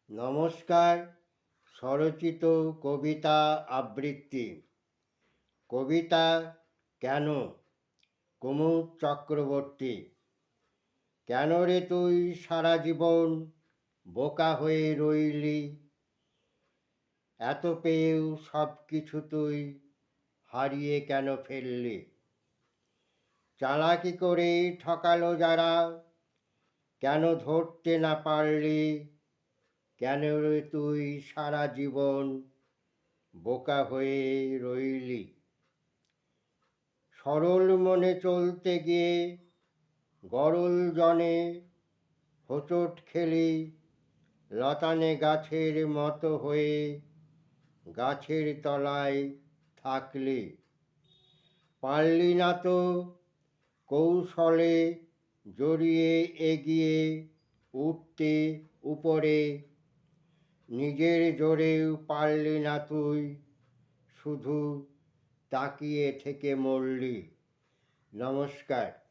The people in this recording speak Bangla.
নমস্কার। স্বরচিত কবিতা আবৃত্তি। কবিতা কেন? কুমুদ চক্রবর্তী। কেন রে তুই সারা জীবন বোকা হয়ে রইলি? এত পেয়েও সব কিছু তুই হারিয়ে কেন ফেললি? চালাকি করে ঠকালো যারা, কেন ধরতে না পারলি? কেন রে তুই সারা জীবন বোকা হয়ে রইলি? সরল মনে চলতে গিয়ে গরল জনে হোঁচট খেলি, লতানে গাছের মতো হয়ে গাছের তলায় থাকলি। পারলি না তো কৌশলে জড়িয়ে এগিয়ে উঠতে উপরে, নিজের জোরেও পারলি না তুই, শুধু তাকিয়ে থেকে মরলি। নমস্কার।